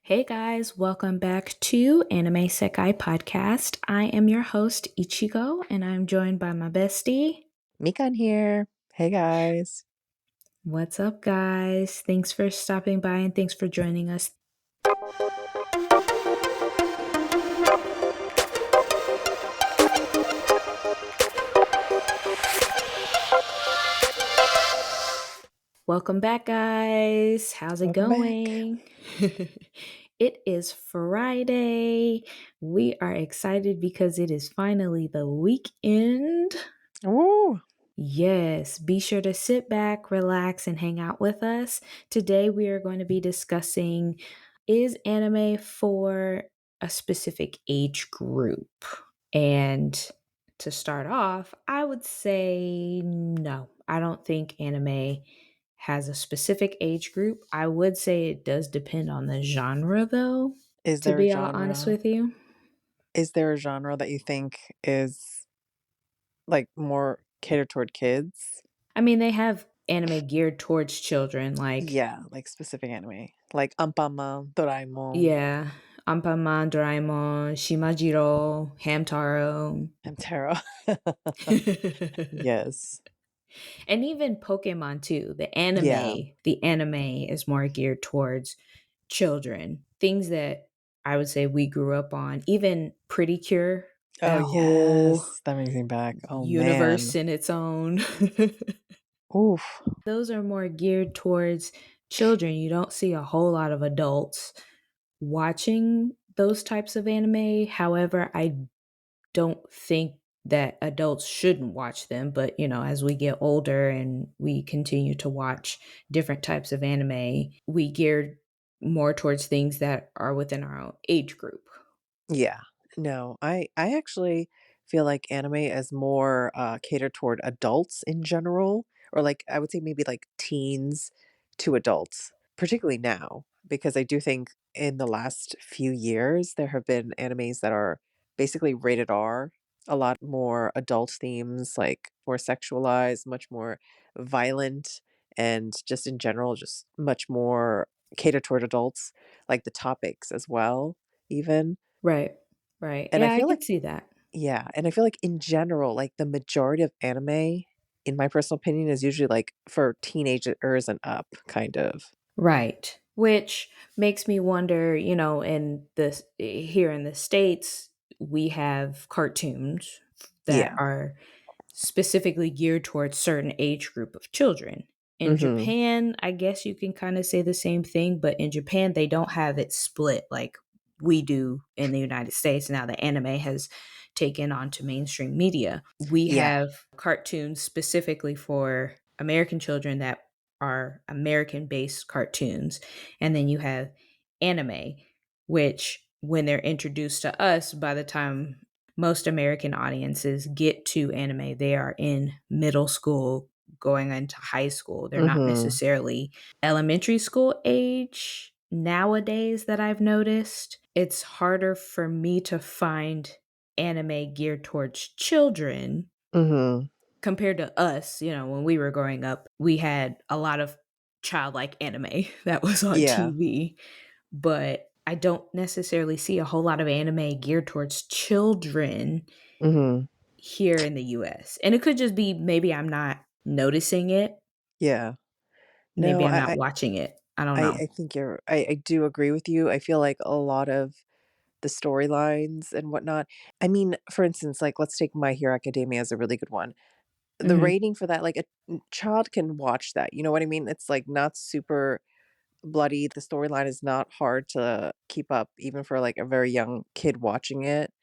Hey guys, welcome back to Anime Sekai Podcast. I am your host, Ichigo, and I'm joined by my bestie. Mikan here. Hey guys. What's up, guys? Thanks for stopping by and thanks for joining us. Welcome back, guys. How's it Welcome back. going? It is Friday. We are excited because it is finally the weekend. Ooh, Yes, be sure to sit back, relax, and hang out with us. Today, we are going to be discussing, is anime for a specific age group? And to start off, I would say no. I don't think anime has a specific age group. I would say it does depend on the genre, though, is to there a be all honest genre? with you. Is there a genre that you think is like more catered toward kids? I mean, they have anime geared towards children, like Yeah, like specific anime. Like Ampama, Doraemon, yeah, Anpanman, Doraemon, Shimajiro, Hamtaro. and Taro. Yes. And even Pokemon too. Yeah. The anime is more geared towards children. Things that I would say we grew up on. Even Pretty Cure, Oh that whole yes. That brings me back. Oh universe man. in its own. Oof. Those are more geared towards children. You don't see a whole lot of adults watching those types of anime. However, I don't think that adults shouldn't watch them, but as we get older and we continue to watch different types of anime, we gear more towards things that are within our own age group. Yeah. No, I actually feel like anime is more catered toward adults in general, or like I would say maybe like teens to adults, particularly now, because I do think in the last few years there have been animes that are basically rated R, a lot more adult themes, like more sexualized, much more violent, and just in general, just much more catered toward adults, like the topics as well, even. Right. Right. And I Yeah, I feel could like see that. yeah, and I feel like in general, like the majority of anime, in my personal opinion, is usually like for teenagers and up, kind of. Right. Which makes me wonder, in this here in the States, we have cartoons that Yeah. are specifically geared towards certain age group of children. In Mhm. Japan, I guess you can kind of say the same thing, but in Japan they don't have it split like we do in the United States. Now the anime has taken on to mainstream media. We Yeah. have cartoons specifically for American children that are American based cartoons. And then you have anime, which when they're introduced to us, by the time most American audiences get to anime, they are in middle school, going into high school. They're not Mhm. necessarily elementary school age nowadays that I've noticed. It's harder for me to find anime geared towards children Mhm. compared to us. When we were growing up, we had a lot of childlike anime that was on Yeah. TV, but I don't necessarily see a whole lot of anime geared towards children Mhm. here in the US. And it could just be maybe I'm not noticing it. Yeah. No, Maybe I'm not watching it. I don't know. I think I do agree with you. I feel like a lot of the storylines and whatnot. I mean, for instance, like let's take My Hero Academia as a really good one. The Mhm. rating for that, like a child can watch that. You know what I mean? It's like not super bloody. The storyline is not hard to keep up, even for like a very young kid watching it.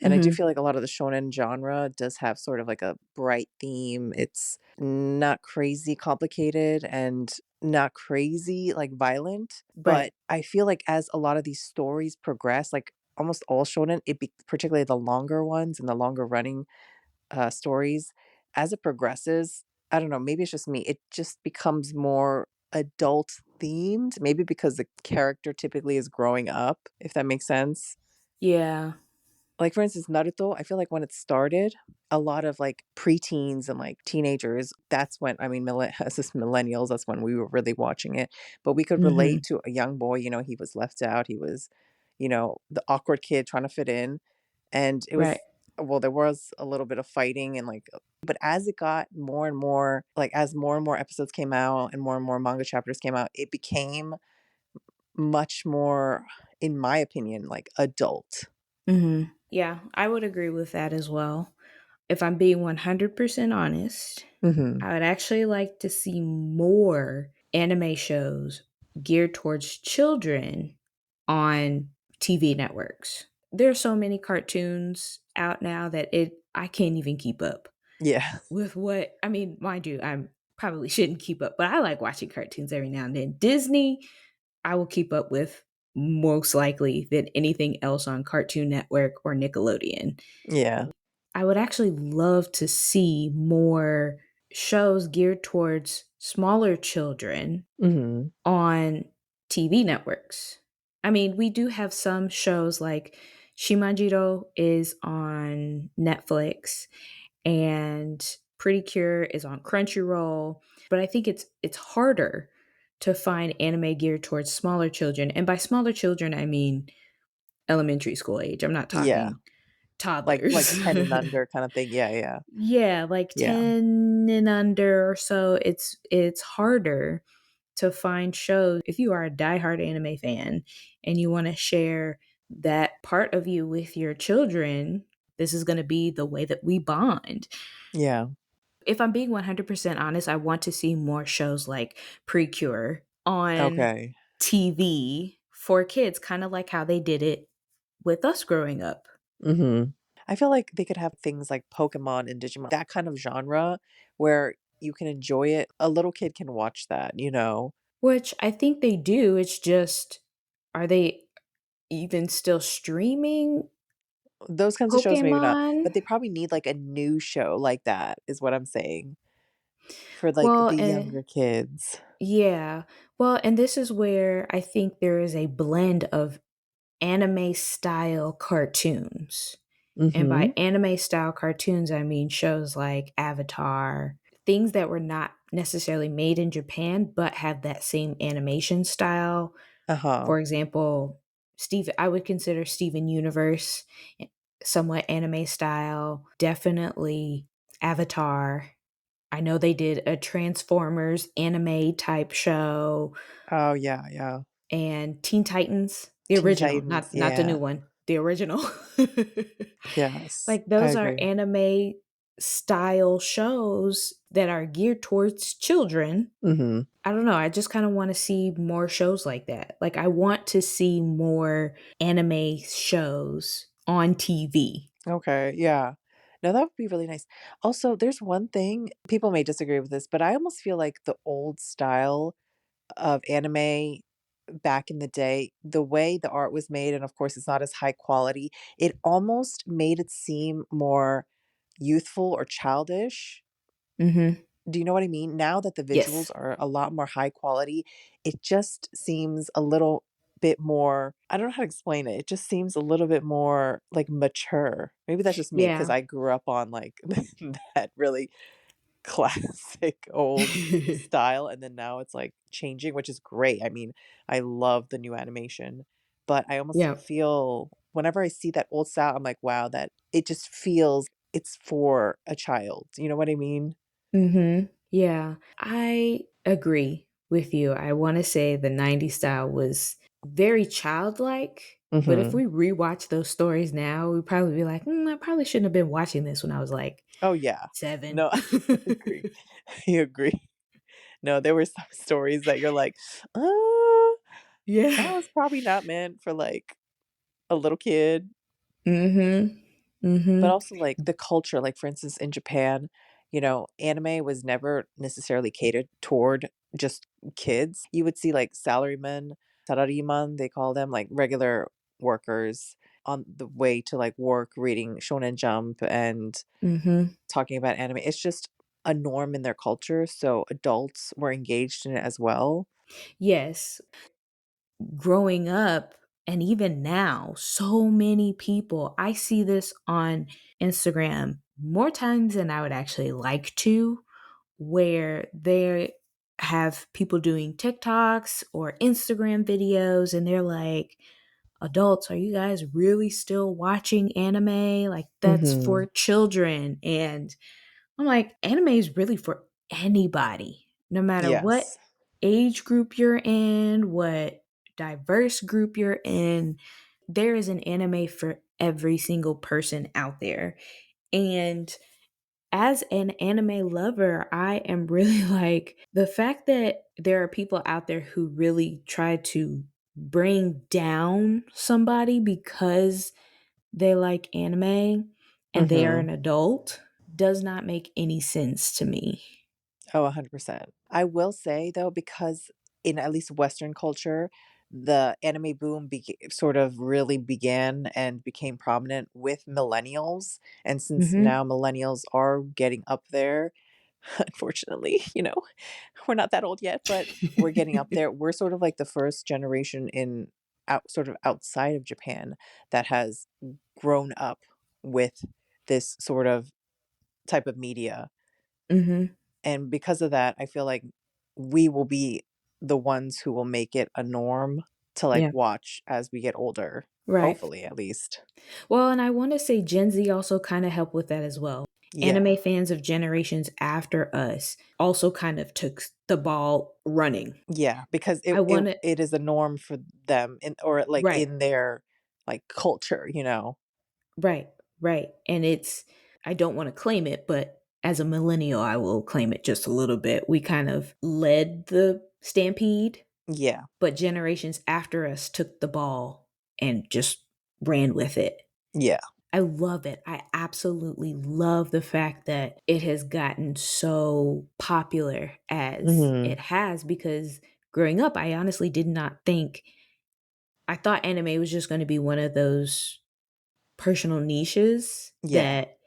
And I do Mhm. feel like a lot of the shonen genre does have sort of like a bright theme. It's not crazy complicated and not crazy like violent. Right. But I feel like as a lot of these stories progress, like almost all shonen, particularly the longer ones and the longer running stories, as it progresses, I don't know, maybe it's just me. It just becomes more adult themed, maybe because the character typically is growing up, if that makes sense. Yeah. Like, for instance, Naruto, I feel like when it started, a lot of, like, preteens and, like, teenagers, that's when I mean, us as millennials, that's when we were really watching it, but we could relate Mhm. to a young boy, he was left out, he was, the awkward kid trying to fit in, and it Right. was well, there was a little bit of fighting and, like but as it got more and more like, as more and more episodes came out and more manga chapters came out, it became much more, in my opinion, like, adult. Mhm. Yeah, I would agree with that as well. If I'm being 100% honest, Mhm. I would actually like to see more anime shows geared towards children on TV networks. There are so many cartoons out now that I can't even keep up Yeah. with what I mean, mind you, I'm probably shouldn't keep up, but I like watching cartoons every now and then. Disney, I will keep up with most likely than anything else on Cartoon Network or Nickelodeon. Yeah. I would actually love to see more shows geared towards smaller children Mhm. on TV networks. I mean, we do have some shows like Shimanjiro is on Netflix and Pretty Cure is on Crunchyroll, but I think it's harder to find anime geared towards smaller children. And by smaller children, I mean elementary school age. I'm not Yeah. talking Like toddlers. 10 and under kinda thing. Yeah, yeah. Yeah, like Yeah. 10 and under or so. It's harder to find shows if you are a diehard anime fan and you want to share that part of you with your children. This is going to be the way that we bond. Yeah. If I'm being 100% honest, I want to see more shows like Precure on Okay. TV for kids, kind of like how they did it with us growing up. Mhm. I feel like they could have things like Pokemon and Digimon, that kind of genre where you can enjoy it. A little kid can watch that, you know? Which I think they do. It's just, are they even still streaming Those kinds of shows, maybe not, Pokemon? but they probably need, like, a new show like that, is what I'm saying, for, like, Well, the and younger kids. yeah. Well, and this is where I think there is a blend of anime style cartoons. And by Mhm. anime style cartoons, I mean shows like Avatar, things that were not necessarily made in Japan, but have that same animation style. Uh-huh. For example, I would consider Steven Universe somewhat anime style. Definitely Avatar. I know they did a Transformers anime type show Oh, yeah, yeah. and Teen Titans, the Teen original, Titans, not the new yeah. one, the original. Yes, Like I those are agree. anime style shows that are geared towards children. Mhm. I don't know, I just kinda wanna see more shows like that. Like, I want to see more anime shows on TV. Okay, yeah. No, that would be really nice. Also, there's one thing, people may disagree with this, but I almost feel like the old style of anime back in the day, the way the art was made, and of course it's not as high quality, it almost made it seem more youthful or childish. Mhm. Do you know what I mean? Now that the visuals Yes. are a lot more high quality, it just seems a little bit more, I don't know how to explain it. It just seems a little bit more, like, mature. Maybe that's just me because Yeah. I grew up on, like, that really classic old style, and then now it's, like, changing, which is great. I mean, I love the new animation, but I almost Yeah. feel whenever I see that old style, I'm like, "Wow, that" it just feels it's for a child. You know what I mean? Mhm. Yeah. I agree with you. I wanna say the '90s style was very childlike, but if Mhm. we rewatch those stories now, we'd probably be like, I probably shouldn't have been watching this when I was, like, Oh, yeah. 7." No, I agree. I agree. No, there were some stories that you're like, "Uh, Yeah. that was probably not meant for, like, a little kid." Mhm. But Mhm. also, like, the culture, like, for instance, in Japan, anime was never necessarily catered toward just kids. You would see, like, salarymen, sarariman, they call them, like, regular workers on the way to, like, work reading Shonen Jump and Mhm. talking about anime. It's just a norm in their culture, so adults were engaged in it as well. Yes. Growing up And even now, so many people, I see this on Instagram more times than I would actually like to, where they have people doing TikToks or Instagram videos and they're like, adults, are you guys really still watching anime? Like, that's for Mhm. children. And I'm like, anime is really for anybody, no matter what Yes. age group you're in, what diverse group you're in. There is an anime for every single person out there. And as an anime lover, I am really like the fact that there are people out there who really try to bring down somebody because they like anime and they are Mhm. an adult does not make any sense to me. Oh, 100%. I will say though, because in at least Western culture, the anime boom sort of really began and became prominent with millennials. And since Mhm. now millennials are getting up there, unfortunately, we're not that old yet, but we're getting up there. We're sort of like the first generation in sort of outside of Japan that has grown up with this sort of type of media, Mhm. and because of that, I feel like we will be the ones who will make it a norm to, like, Yeah. watch as we get older, Right. hopefully, at least. Well, and I want to say Gen Z also kind of helped with that as well. Yeah. Anime fans of generations after us also kind of took the ball running. Yeah, because it I it want to it is a norm for them in, or, like, right. in their, like, culture, you know? Right, right. And it's I don't want to claim it, but as a millennial, I will claim it just a little bit. We kind of led the stampede, Yeah. but generations after us took the ball and just ran with it. Yeah. I love it. I absolutely love the fact that it has gotten so popular as Mhm. it has because growing up, I honestly did not think I thought anime was just going to be one of those personal niches Yeah. that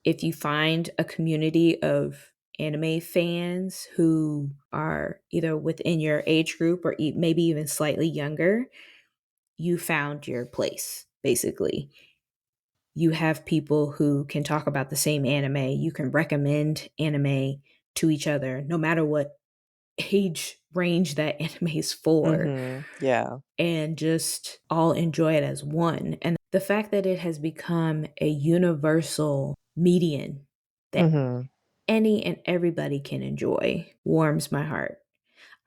if you find a community of anime fans who are either within your age group or maybe even slightly younger, you found your place, basically. You have people who can talk about the same anime. You can recommend anime to each other, no matter what age range that anime is for, Mhm. Yeah. and just all enjoy it as one. And the fact that it has become a universal median that Mhm. any and everybody can enjoy warms my heart.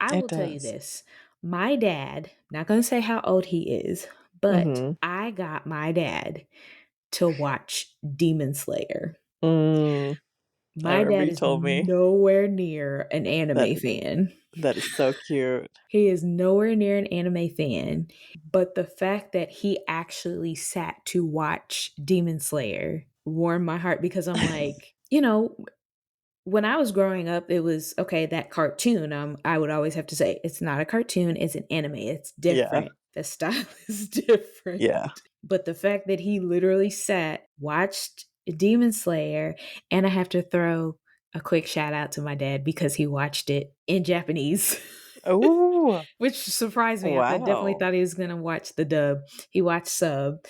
I It will tell you does. this. My dad, not going to say how old he is, but Mhm. I got my dad to watch Demon Slayer. Mm. I My remember dad you is told me. nowhere near an That anime fan. that is so cute. He is nowhere near an anime fan, but the fact that he actually sat to watch Demon Slayer warmed my heart because I'm like, when I was growing up, it was okay, that cartoon. I would always have to say, it's not a cartoon, it's an anime. It's Yeah. different. The style is different. Yeah. But the fact that he literally sat, watched Demon Slayer, and I have to throw a quick shout out to my dad because he watched it in Japanese, Ooh. which surprised me. Definitely Wow. thought he was going to watch the dub. He watched sub.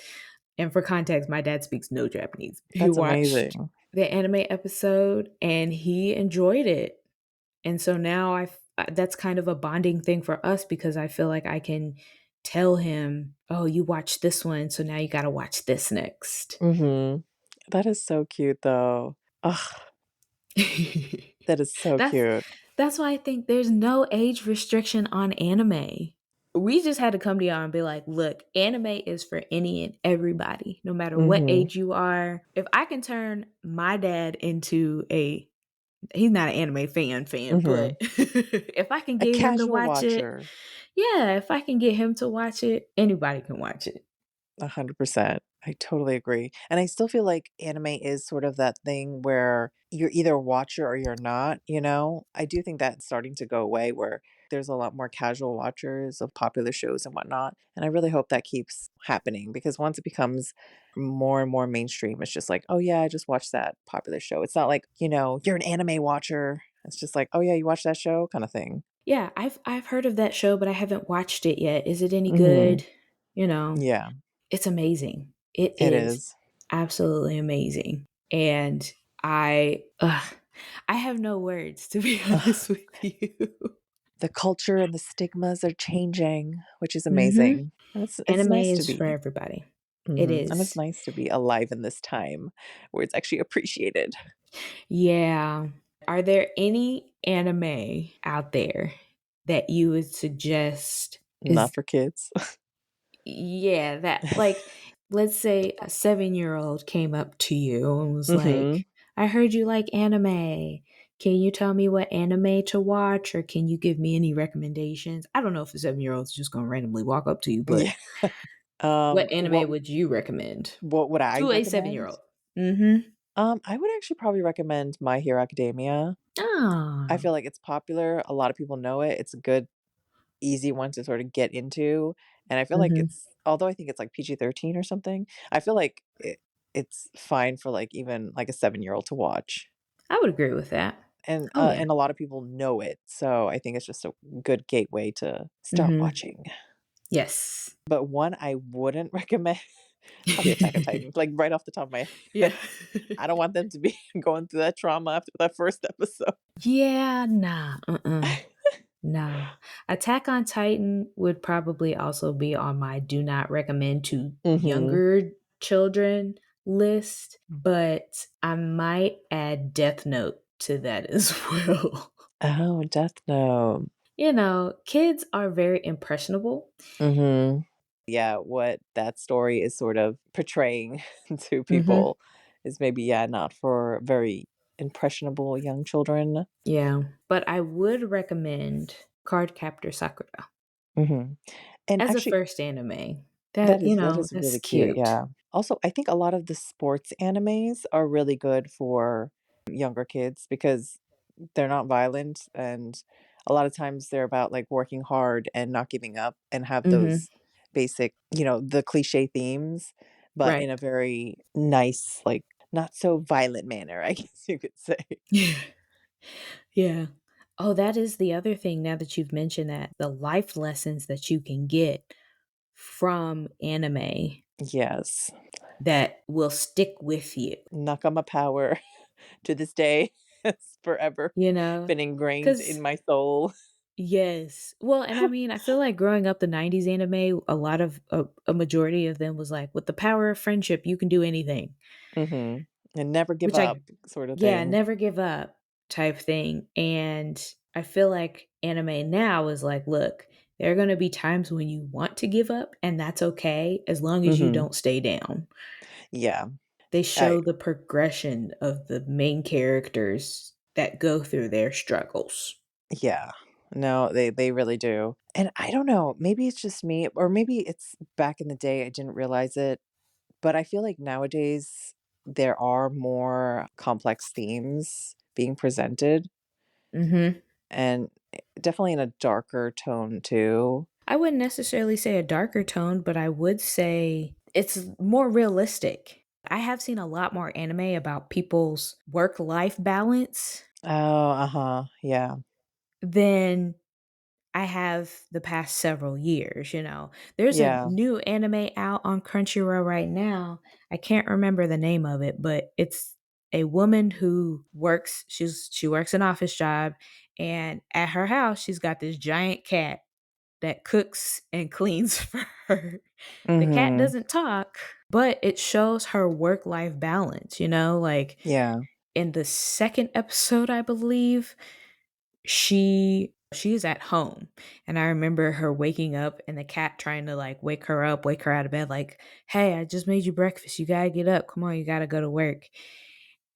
And for context, my dad speaks no Japanese. He That's watched amazing. the anime episode and he enjoyed it. And so now that's kind of a bonding thing for us because I feel like I can tell him, "Oh, you watched this one, so now you got to watch this next." Mhm. That is so cute, though. Ugh, that is so that's cute. that's why I think there's no age restriction on anime. We just had to come to y'all and be like, "Look, anime is for any and everybody, no matter what Mhm. age you are." If I can turn my dad into a he's not an anime fan, but Mhm. if I can A get him to casual watch it, watcher. yeah, if I can get him to watch it, anybody can watch it. 100%. I totally agree. And I still feel like anime is sort of that thing where you're either a watcher or you're not, you know? I do think that's starting to go away where there's a lot more casual watchers of popular shows and whatnot. And I really hope that keeps happening because once it becomes more and more mainstream, it's just like, oh yeah, I just watched that popular show. It's not like, you're an anime watcher. It's just like, oh yeah, you watch that show kind of thing. Yeah, I've heard of that show, but I haven't watched it yet. Is it any Mhm. good? you know, Yeah, it's amazing. It it is is. absolutely amazing. And I have no words to be Ugh, honest with you. the culture and the stigmas are changing, which is Mhm. amazing, and it's Anime nice to is for be everybody. It and it's is. nice to be alive in this time where it's actually appreciated. Yeah. Are there any anime out there that you would suggest Not is for kids. yeah, that like let's say a 7-year-old came up to you and was Mhm. like, "I heard you like anime. Can you tell me what anime to watch or can you give me any recommendations?" I don't know if a 7-year-old is just going to randomly walk up to you, but Yeah. what anime What would you recommend would I to a recommend? 7-year-old? Mhm. I would actually probably recommend My Hero Academia. I Ah. feel like it's popular, a lot of people know it, it's a good, easy one to sort of get into, and I feel like Mhm. it's although I think it's like PG-13 or something, I feel like it's fine for, like, even, like, a seven-year-old to watch, I would agree with that. Oh yeah. and a lot of people know it, so I think it's just a good gateway to start Mhm. watching. Yes. But one I wouldn't recommend, probably Attack on Titan, like, right off the top of my Yeah. head. I don't want them to be going through that trauma after that first episode. Yeah, nah, nah. Attack on Titan would probably also be on my do not recommend to Mhm. younger children list, but I might add Death Note to that as well. Oh, Death Note. Kids are very impressionable. Mhm. Yeah, what that story is sort of portraying to Mhm. people is maybe, yeah, not for very impressionable young children. Yeah, but I would recommend Cardcaptor Sakura Mhm. And as a actually, first anime. that is That's really cute, cute. yeah. Also, I think a lot of the sports animes are really good for younger kids because they're not violent, and a lot of times they're about, like, working hard and not giving up and have Mhm. those basic, the cliche themes, but Right. in a very nice, like, not so violent manner, I guess you could say. Yeah. Yeah. Oh, that is the other thing now that you've mentioned that, the life lessons that you can get from anime Yes. that will stick with you, Nakama power to this day has forever you know? been ingrained in Because my soul. yes. Well, and I mean, I feel like growing up the 90s anime, a lot of a majority of them was like, "With the power of friendship, you can do anything." Mhm. And never give Which up I sort of yeah, thing. never give up type thing, and I feel like anime now is like, "Look, there are gonna be times when you want to give up, and that's okay as long as you Mhm. don't stay down." Yeah. They I show the progression of the main characters that go through their struggles. Yeah. No, they really do. And I don't know, maybe it's just me, or maybe it's back in the day I didn't realize it, but I feel like nowadays there are more complex themes being presented, Mhm. and definitely in a darker tone too. I wouldn't necessarily say a darker tone, but I would say it's more realistic. I have seen a lot more anime about people's work-life balance Oh, uh-huh. Yeah. than I have the past several years. There's a Yeah. new anime out on Crunchyroll right now. I can't remember the name of it, but it's a woman who she works an office job, and at her house she's got this giant cat that cooks and cleans for her. The cat Mhm. doesn't talk, but it shows her work-life balance, like Yeah. in the second episode, I believe, she is at home, and I remember her waking up and the cat trying to like wake her up, wake her out of bed, like, "Hey, I just made you breakfast, you gotta get up, come on, you gotta go to work."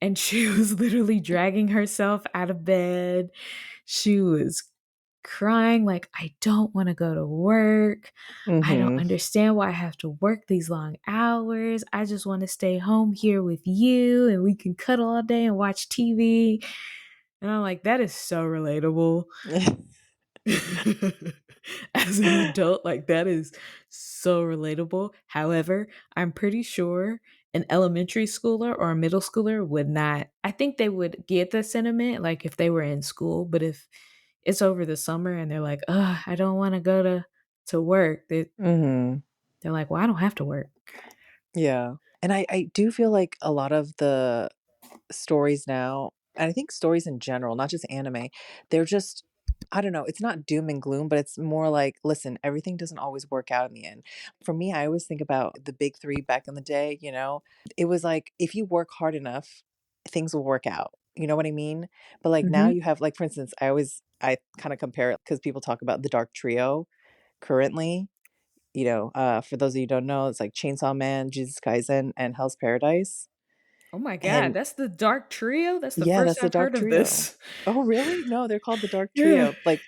And she was literally dragging herself out of bed. She was crying like, "I don't want to go to work, I don't Mhm. understand why I have to work these long hours, I just want to stay home here with you and we can cuddle all day and watch TV." And I'm like, that is so relatable. As an adult, like, that is so relatable. However, I'm pretty sure an elementary schooler or a middle schooler would not. I think they would get the sentiment, like, if they were in school, but if it's over the summer and they're like, "Ugh, I don't wanna go to work," they're Mhm. They're like, "Well, I don't have to work." Yeah. And I do feel like a lot of the stories now, and I think stories in general, not just anime, they're just, I don't know, it's not doom and gloom, but it's more like, listen, everything doesn't always work out in the end. For me, I always think about the big 3 back in the day, you know? It was like, if you work hard enough, things will work out. You know what I mean? But, like, now Mhm. you have, like, for instance, I kinda compare it because people talk about the Dark Trio currently, for those of you who don't know, it's like Chainsaw Man, Jujutsu Kaisen, and Hell's Paradise. Oh my god, And that's the dark trio? That's the yeah, first that's the I've Dark heard of Trio. this. Oh, really? No, they're called the Dark Yeah. Trio. Like,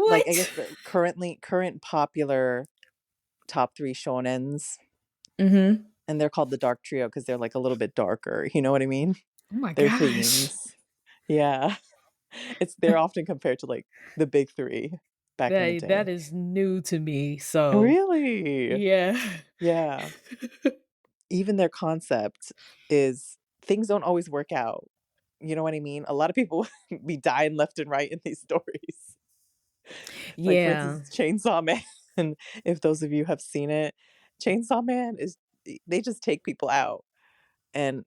I What? guess the current popular top 3 shonens, Mhm. and they're called the Dark Trio because 'cause they're, like, a little bit darker, you know what I mean? Oh my They're gosh. themes. Yeah. They're often compared to, like, the big 3 back in the That day. is new to me, so Really? yeah. Yeah. Even their concept is things don't always work out. You know what I mean? A lot of people be dying left and right in these stories. Like, for Yeah. instance, Chainsaw Man, if those of you have seen it, Chainsaw Man is they just take people out, and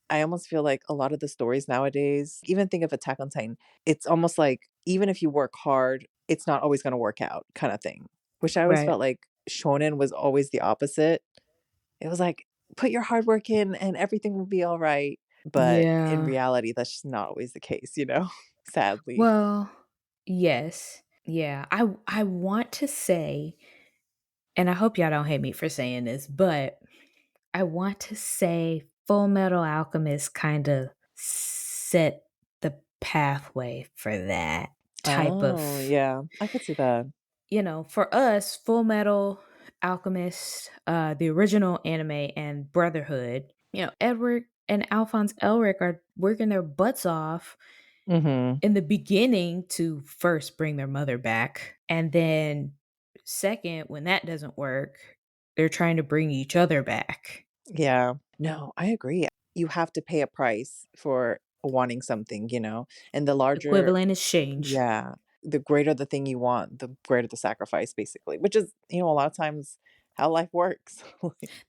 I almost feel like a lot of the stories nowadays, even think of Attack on Titan, it's almost like even if you work hard, it's not always gonna work out kinda thing, which I always Right. felt like shonen was always the opposite. It was like, "Put your hard work in and everything will be alright," but in Yeah. reality, that's just not always the case, sadly. Well, yes. Yeah. I want to say, and I hope y'all don't hate me for saying this, but I want to say Full Metal Alchemist kinda set the pathway for that type Oh, of, yeah, I could see that. for us, Full Metal Alchemist, the original anime, and Brotherhood, Edward and Alphonse Elric are working their butts off Mhm. in the beginning to first bring their mother back. And then, second, when that doesn't work, they're trying to bring each other back. Yeah. No, I agree. You have to pay a price for wanting something, and the larger Equivalent exchange. yeah, the greater the thing you want, the greater the sacrifice, basically, which is, a lot of times how life works.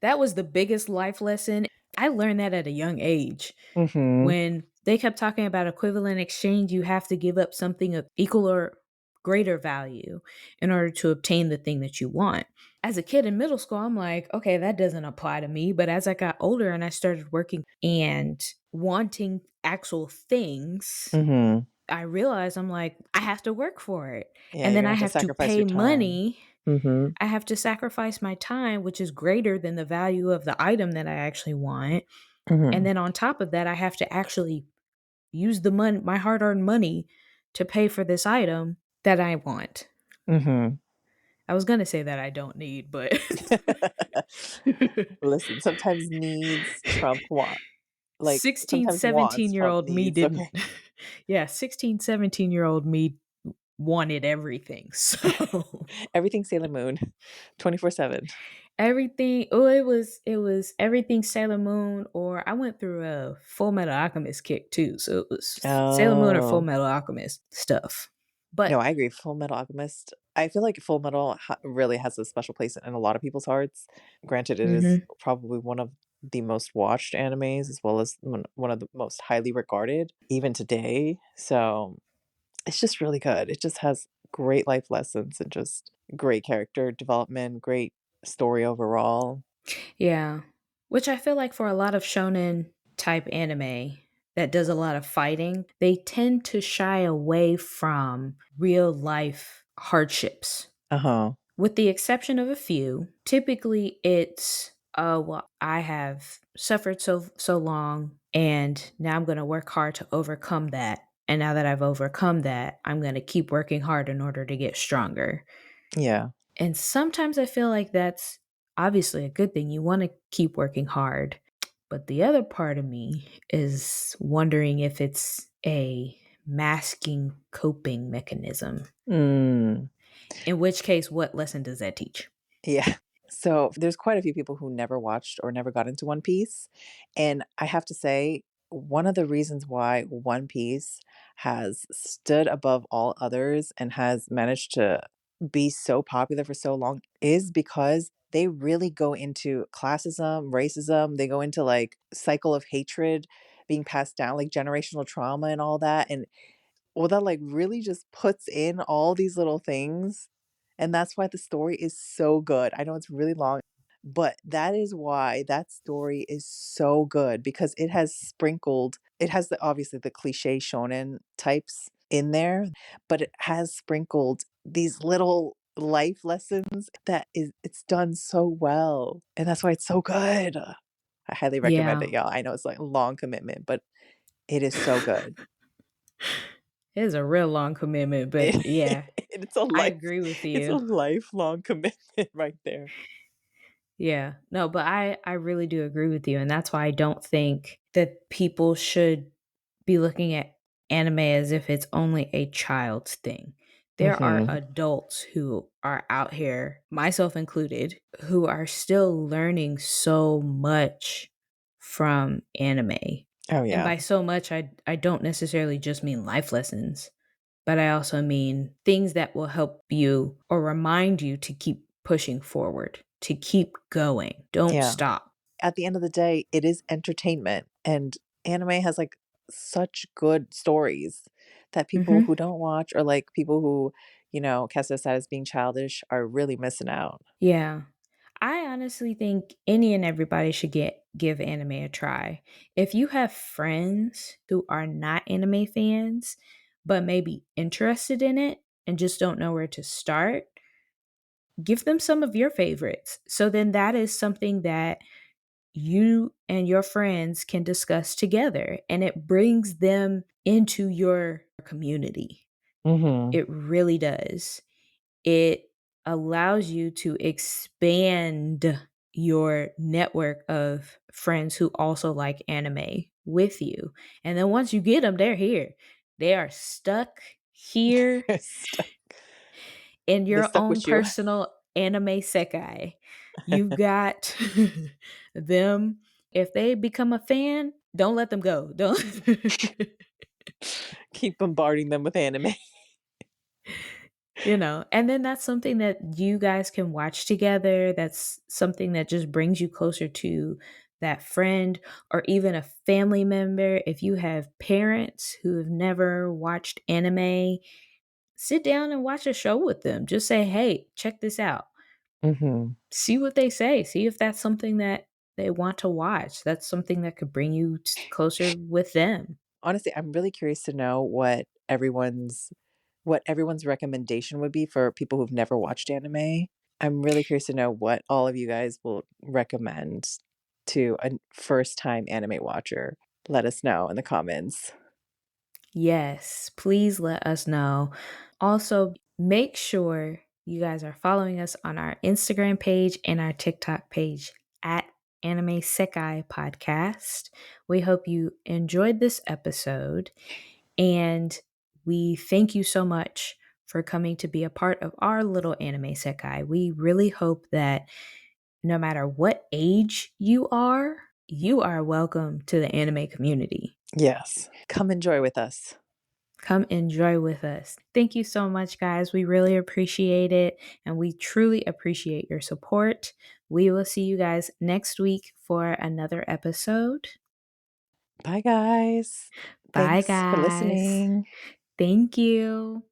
That was the biggest life lesson. I learned that at a young age. Mhm. When they kept talking about equivalent exchange, you have to give up something of equal or greater value in order to obtain the thing that you want. As a kid in middle school, I'm like, okay, that doesn't apply to me. But as I got older and I started working and wanting actual things, Mhm. I realized I'm like, I have to work for it. Yeah, And you're then gonna I have to have to sacrifice pay your time. money. Mhm. I have to sacrifice my time, which is greater than the value of the item that I actually want. And Mhm. then on top of that, I have to actually use the money, my hard-earned money, to pay for this item that I want. Mhm. I was gonna say that I don't need, but Listen, sometimes needs trump want. Like, 16, sometimes wants 17 year trump old me needs, didn't. okay? Yeah, 16, 17-year-old me wanted everything. So Everything Sailor Moon, 24/7. everything, oh, it was everything Sailor Moon, or I went through a Full Metal Alchemist kick too. So it was Sailor Moon or Full Oh. Metal Alchemist stuff. But No, I agree, Full Metal Alchemist. I feel like Full Metal really has a special place in a lot of people's hearts. Granted, it is mhm. probably one of the most watched animes as well as one of the most highly regarded even today. So, it's just really good. It just has great life lessons and just great character development, great story overall. Yeah. Which I feel like for a lot of shonen type anime that does a lot of fighting, they tend to shy away from real life hardships. Uh-huh. With the exception of a few, typically it's, well, I have suffered so long and now I'm going to work hard to overcome that. And now that I've overcome that, I'm going to keep working hard in order to get stronger. Yeah. And sometimes I feel like that's obviously a good thing. You want to keep working hard. But the other part of me is wondering if it's a masking coping mechanism. Mm. In which case, what lesson does that teach? Yeah. So, there's quite a few people who never watched or never got into One Piece, and I have to say, one of the reasons why One Piece has stood above all others and has managed to be so popular for so long is because they really go into classism, racism, they go into, like, cycle of hatred being passed down, like, generational trauma and all that, and well, that, like, really just puts in all these little things, and that's why the story is so good. I know it's really long, but that is why that story is so good because it has the obviously the cliché shonen types in there, but it has sprinkled these little life lessons that is it's done so well, and that's why it's so good. I highly recommend Yeah. it, y'all. I know it's, like, a long commitment, but it is so good. It is a real long commitment, but It yeah, it's a I life agree with it's a you. lifelong commitment right there. Yeah. No, but I really do agree with you, and that's why I don't think that people should be looking at anime as if it's only a child's thing. There are Mhm. adults who are out here, myself included, who are still learning so much from anime. Oh, And yeah. by so much, I don't necessarily just mean life lessons, but I also mean things that will help you or remind you to keep pushing forward, to keep going. Don't Yeah. stop. At the end of the day, it is entertainment, and anime has, like, such good stories that people Mhm. who don't watch or, like, people who, cast it aside as being childish are really missing out. Yeah. I honestly think any and everybody should give anime a try. If you have friends who are not anime fans but maybe interested in it and just don't know where to start, give them some of your favorites. So then that is something that you and your friends can discuss together and it brings them into your community. Mhm. It really does. It allows you to expand your network of friends who also like anime with you. And then once you get them, they're here. They are stuck here They're stuck in they your stuck own with you. personal anime sekai. You've got them. If they become a fan, don't let them go. Don't. Keep bombarding them with anime. And then that's something that you guys can watch together. That's something that just brings you closer to that friend or even a family member. If you have parents who have never watched anime, sit down and watch a show with them. Just say, hey, check this out. Mhm. See what they say. See if that's something that they want to watch. That's something that could bring you closer with them. Honestly, I'm really curious to know what everyone's recommendation would be for people who've never watched anime. I'm really curious to know what all of you guys will recommend to a first-time anime watcher. Let us know in the comments. Yes, please let us know. Also, make sure you guys are following us on our Instagram page and our TikTok page at Anime Sekai Podcast. We hope you enjoyed this episode and we thank you so much for coming to be a part of our little Anime Sekai. We really hope that no matter what age you are welcome to the anime community. Yes. Come enjoy with us. Come enjoy with us. Thank you so much, guys. We really appreciate it and we truly appreciate your support. We will see you guys next week for another episode. Bye, guys. Bye, Thanks for guys. listening. Thank you.